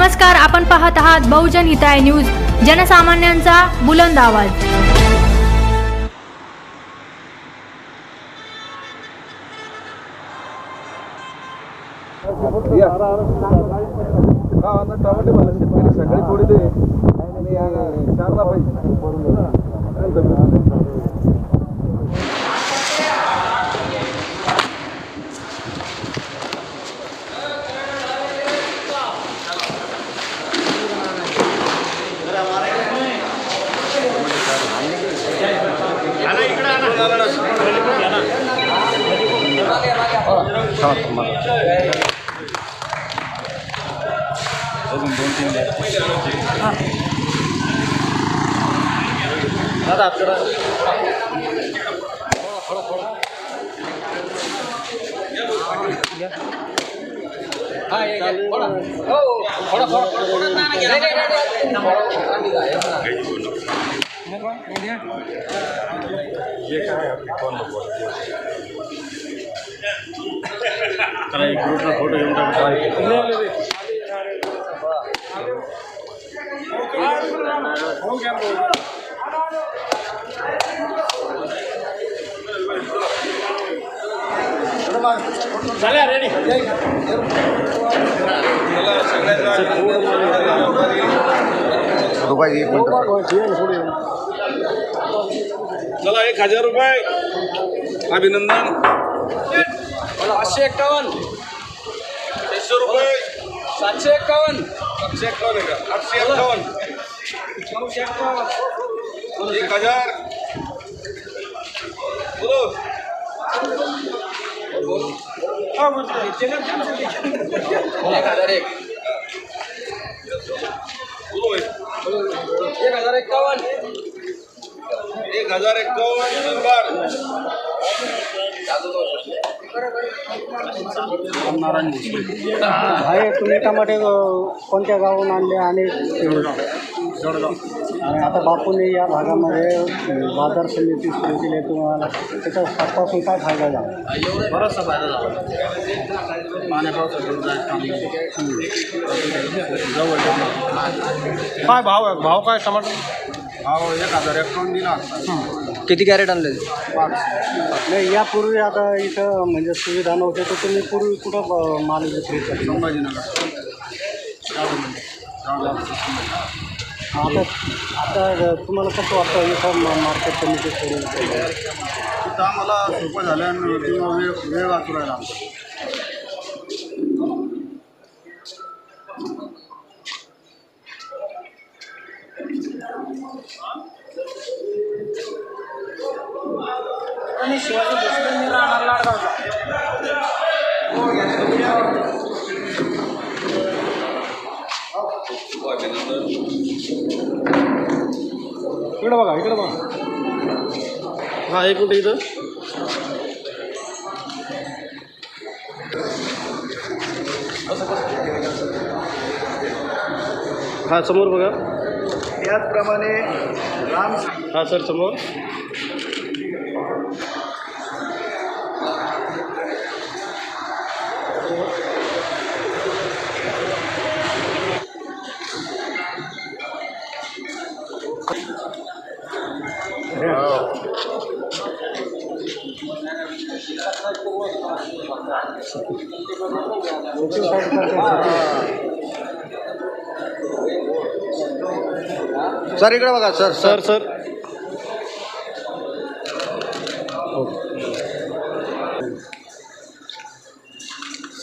नमस्कार, आपण पाहत आहात बहुजन हिताय न्यूज, जनसामान्यांचा बुलंद आवाज। टमाटे मला शेतकरी सगळे थोडी दे आणि चारला पाहिजे। अजून 2-3 दादा आपल्याला एक ग्रुपला फोटो घेऊन चला रेडी चला 1000 रुपये अभिनंदन 551 600 रुपये 751 751 का 851 1000 बोलो 1001 नंबर आहे। तुम्ही टमाटे कोणत्या गावून आणले आणि आणि आता बापूने या भागामध्ये बाजार समिती सुरू केली, तुम्हाला त्याच्या पासून काय फायदा झाला? बराचसा फायदा झाला। पाण्या पावसाचं काय भाव आहे? भाव काय टमाटर? भाव 1051 दिला। किती कॅरेट आणले? नाही, यापूर्वी आता इथं म्हणजे सुविधा नव्हती, तर तुम्ही पूर्वी कुठं माल विक्री करता? संभाजीनगर आता तुम्हाला कसं वाटतं इथं मार्केट कमिटी सुरू तिथं आम्हाला सोपं झालं आणि वेळ वाचू राहिला आमचा। शिवाजी देशपांडे राहणार लाडगावचा। इकडे बघा, इकडे बघा। हा एक मिनिट इथं हा समोर बघा। त्याचप्रमाणे राम हा सर समोर सर इकडे बघा सर सर सर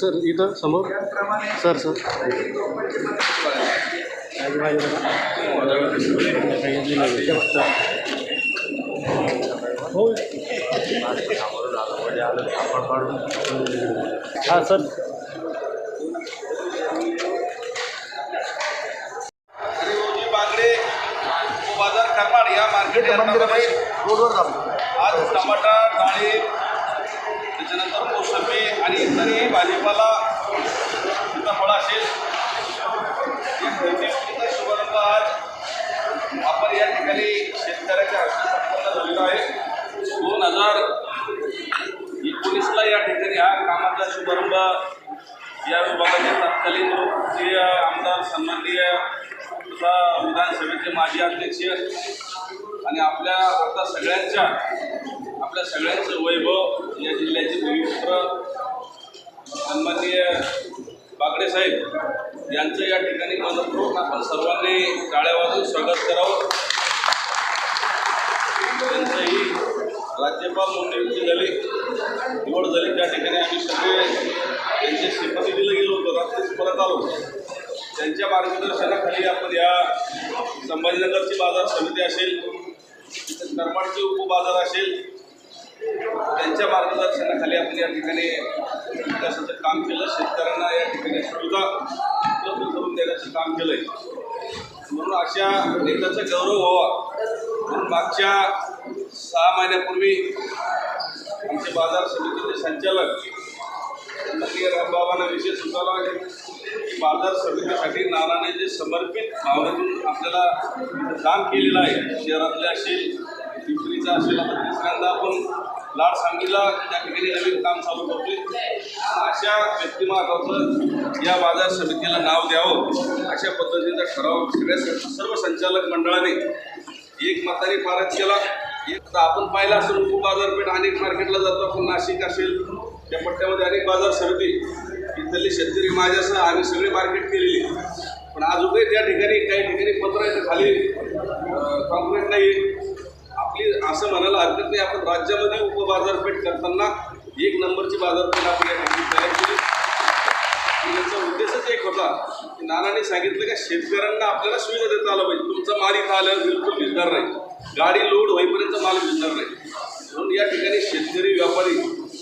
सर इथं समोर सर सर हा सर बाजार करमाड या मार्केट रोडवर आज टमाटा डाळी त्याच्यानंतर मोसंबी आणि इतरही भाजीपाला तिथं फळ असेल शुभारंभ आज आपण या ठिकाणी शेतकऱ्याच्या हस्ते संपन्न झालेला आहे। 2019ला या ठिकाणी हा कामाचा शुभारंभ या विभागाचे तत्कालीन लोकप्रिय आमदार सन्माननीय तथा विधानसभेचे माजी अध्यक्ष आणि आपल्या सगळ्यांचं वैभव या जिल्ह्याचे भूमिपुत्र सन्माननीय बागडे साहेब यांचं या ठिकाणी मनपूर्वक आपण सर्वांनी टाळ्या वाजवून स्वागत करावं. त्यांचंही राज्यपाल म्हणून निवड झाली त्या ठिकाणी आम्ही सगळे त्यांच्या शपथविधीला गेलो होतो, रात्रीच परत आलो. त्यांच्या मार्गदर्शनाखाली आपण या संभाजीनगरची बाजार समिती असेल, करमाडचे उपबाजार असेल, त्यांच्या मार्गदर्शनाखाली आपण या ठिकाणी विकासाचं काम केलं. शेतकऱ्यांना या ठिकाणी सुविधा उपलब्ध करून देण्याचं काम केलं आहे. म्हणून अशा नेत्याचा गौरव व्हावा म्हणून मागच्या 6 महिन्यापूर्वी आमचे बाजार समितीचे संचालक सन्माननीय रामबाबांना विषय सुचवला की बाजार समितीसाठी नानाने जे समर्पित भावनेतून आपल्याला काम केलेलं आहे, शहरातले असेल, पिंपरीचं असेल, आता तिसऱ्यांदा आपण लाडसांगीला त्या ठिकाणी नवीन काम चालू करतोय. अशा व्यक्तिमत्वाचं या बाजार समितीला नाव द्यावं अशा पद्धतीचा ठराव सर्व संचालक मंडळाने एकमताने पारित केला. एक आपण पाहिलं असेल उपबाजारपेठ अनेक मार्केटला जातो आपण, नाशिक असेल त्या पट्ट्यामध्ये अनेक बाजार समिती, इथले शेतकरी माझ्यासह आम्ही सगळे मार्केट केलेली. पण अजूनही त्या ठिकाणी काही ठिकाणी पत्र आहे खाली कॉन्क्रीट नाही. आपली असं म्हणायला हरकत नाही, आपण राज्यामध्ये उपबाजारपेठ करताना 1 नंबरची बाजारपेठ आपण या ठिकाणी तयार केली. याचा उद्देशच एक होता की नानाने सांगितलं की शेतकऱ्यांना आपल्याला सुविधा देता आलं पाहिजे. तुमचा माल इथं आल्यावर बिलकुल भिजणार नाही, गाडी लोड होईपर्यंत माल भिजणार नाही. म्हणून या ठिकाणी शेतकरी व्यापारी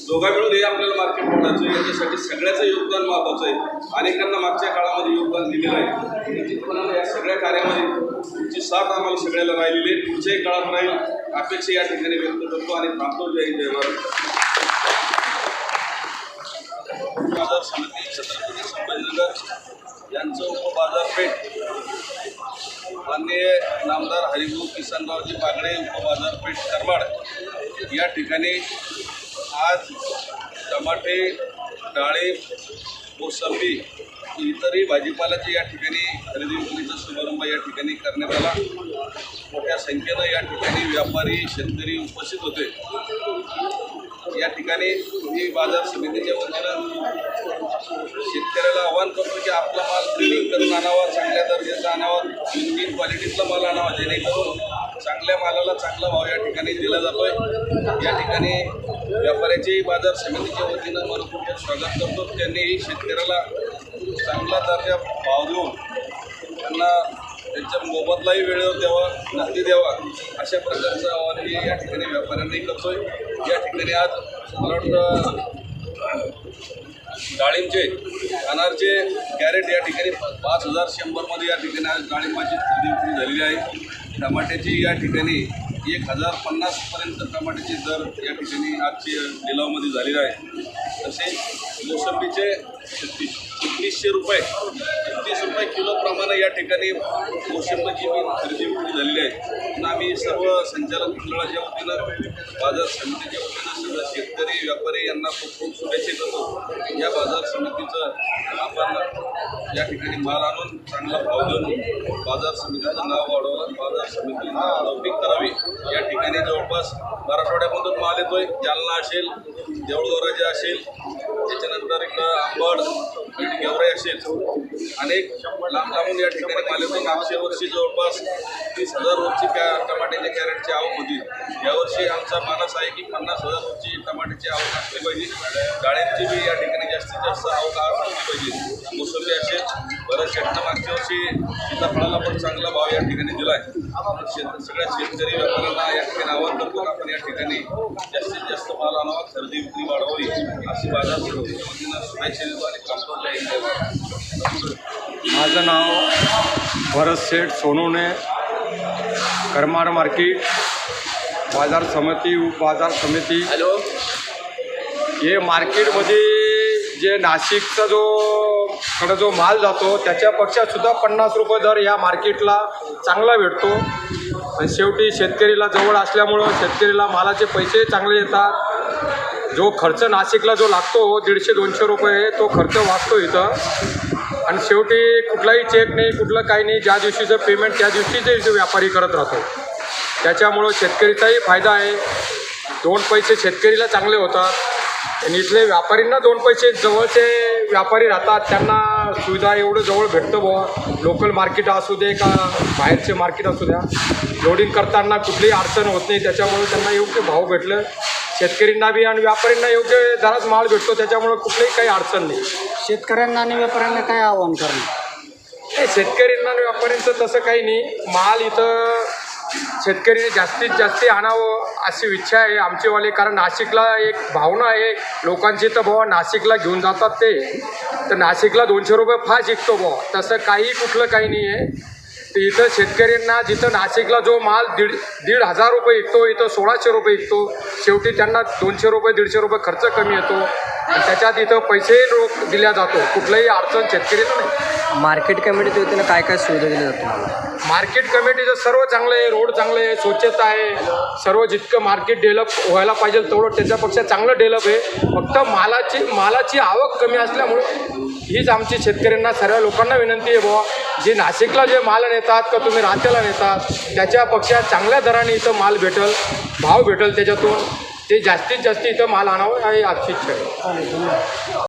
दोघा मिळून हे आपल्याला मार्केट वाढायचं, याच्यासाठी सगळ्याचं योगदान महत्त्वाचं आहे. अनेकांना मागच्या काळामध्ये योगदान दिलेलं आहे. निश्चितपणाने या सगळ्या कार्यामध्ये तुमची साथ आम्हाला सगळ्याला राहिलेली आहे, पुढच्याही काळात राहील अपेक्षा या ठिकाणी व्यक्त करतो आणि थांबतो. जय हिंद, जय महाराष्ट्र. बाजार समिती छत्रपती संभाजीनगर यांचं उपबाजारपेठ माननीय नामदार हरिभाऊ किसनरावजी बागडे उपबाजारपेठ करमाड या ठिकाणी आज टमाटे, डाळिंब, मोसंबी इतरही भाजीपाल्याचे या ठिकाणी खरेदी विक्रीचा शुभारंभ या ठिकाणी करण्यात आला. मोठ्या संख्येनं या ठिकाणी व्यापारी शेतकरी उपस्थित होते. या ठिकाणी मी बाजार समितीच्या वतीनं शेतकऱ्याला आवाहन करतो की आपला माल क्लिनिंग करून आणावा, चांगल्या दर्जाचा आणावा, तीन क्वालिटीतला माल आणावा, जेणेकरून चांगल्या मालाला चांगला भाव या ठिकाणी दिला जातोय. या ठिकाणी व्यापाऱ्याची बाजार समितीच्या वतीनं मनपूर्वक स्वागत करतो. त्यांनी शेतकऱ्याला चांगला दर्जा भाव देऊन त्यांना त्यांच्या मोबदलाही वेळेवर द्यावा, नगदी द्यावा अशा प्रकारचं आवाहन मी या ठिकाणी व्यापाऱ्यांनाही करतोय. या ठिकाणी आज मला वाटतं डाळिंबचे अनारचे कॅरेट या ठिकाणी 5100 या ठिकाणी आज डाळिंबाची खरेदी विक्री झालेली आहे. टमाट्याची या ठिकाणी 1050 पर्यंत टमाट्याचे दर या ठिकाणी आजचे लिलावमध्ये झालेले आहे. तसेच मोसंबीचे 3300 रुपये किलोप्रमाणे या ठिकाणी मोसंबीची खरेदी विक्री झालेली आहे. म्हणून आम्ही सर्व संचालक मंडळाच्या वतीनं बाजार समितीच्या वतीनं सर्व शेतकरी व्यापारी यांना खूप खूप शुभेच्छा देतो. या बाजार समितीचं आपण या ठिकाणी माल आणून चांगला भाव देऊन बाजार समितीचं नाव वाढवावं, बाजार समितीला लौकिक करावी. या ठिकाणी जवळपास मराठवाड्यामधून माल येतोय, जालना असेल, देऊळदोराजा असेल, त्याच्यानंतर इकडं आंबड, गेवराई असेल, अनेक लांब लांबून या ठिकाणी माल येतो. मागच्या वर्षी जवळपास 30,000 रोजची टमाट्याच्या कॅरेटची आवक होती. यावर्षी आमचा मानस आहे की 50,000 रोजची टमाट्याची आवक असली पाहिजे. डाळिंबची बी या ठिकाणी जास्तीत जास्त आवक असली पाहिजे. मोसंबी असेल, बरं शेतनं मागच्या वर्षी सीताफळाला पण चांगला भाव या ठिकाणी दिला आहे. सगळ्या शेतकरी व्यापाऱ्यांना या ठिकाणी आवाहन करतो आपण या ठिकाणी जास्तीत जास्त माल आणावा, खरेदी विक्री वाढवावी अशी बाजार समितीच्या वतीनं शुभेच्छा देतो आणि कामतो. जय हिंद. माझं नाव भरत शेठ सोनवणे, करमाड मार्केट बाजार समिती, उपबाजार समिती. हे मार्केटमध्ये जे नाशिकचा जो माल जातो त्याच्यापेक्षा सुद्धा 50 रुपये दर या मार्केटला चांगला भेटतो. आणि शेवटी शेतकरीला जवळ असल्यामुळं शेतकरीला मालाचे पैसे चांगले येतात. जो खर्च नाशिकला जो लागतो 150-200 रुपये तो खर्च वाचतो इथं. आणि शेवटी कुठलाही चेक नाही, कुठलं काही नाही, ज्या दिवशीचं पेमेंट त्या दिवशीच इथं व्यापारी करत राहतो. त्याच्यामुळं शेतकरीचाही फायदा आहे. 2 पैसे शेतकरीला चांगले होतात आणि इथले व्यापारींना 2 पैसे जवळचे व्यापारी राहतात, त्यांना सुविधा एवढं जवळ भेटतं बुवा. लोकल मार्केट असू दे का बाहेरचे मार्केट असू द्या, लोडिंग करताना कुठलीही अडचण होत नाही. त्याच्यामुळे त्यांना योग्य भाव भेटलं, शेतकऱ्यांना बी आणि व्यापाऱ्यांना योग्य दरात माल भेटतो. त्याच्यामुळे कुठलीही काही अडचण नाही. शेतकऱ्यांना आणि व्यापाऱ्यांना काय आव्हान करणार? नाही, शेतकऱ्यांना आणि व्यापाऱ्यांचं तसं काही नाही. माल इथं शेतकरीने जास्तीत जास्त आणावं अशी इच्छा आहे आमचीवाली. कारण नाशिकला एक भावना आहे लोकांची, तर बाबा नाशिकला घेऊन जातात ते, तर नाशिकला 200 रुपये फास्ट विकतो बुवा. तसं काही कुठलं काही नाही आहे. तर इथं शेतकऱ्यांना जिथं नाशिकला जो माल 1,500 रुपये विकतो, इथं 1,600 रुपये विकतो. शेवटी त्यांना 200 रुपये 150 रुपये खर्च कमी येतो आणि त्याच्यात इथं पैसेही रोख दिला जातो. कुठलंही अडचण शेतकरीला नाही. मार्केट कमिटीच्या वतीनं काय काय सुविधा दिल्या जातात? मार्केट कमिटीचं सर्व चांगलं आहे, रोड चांगले आहे, स्वच्छता आहे, सर्व जितकं मार्केट डेव्हलप व्हायला पाहिजे तेवढं त्याच्यापेक्षा चांगलं डेव्हलप आहे. फक्त मालाची आवक कमी असल्यामुळे हीच आमची शेतकऱ्यांना सर्व लोकांना विनंती आहे बुवा, जे नाशिकला जे माल नेतात का तुम्ही रात्याला नेतात त्याच्यापेक्षा चांगल्या दराने इथं माल भेटेल, भाव भेटेल, त्याच्यातून ते जास्तीत जास्त इथं माल आणावं ही आमची इच्छा आहे.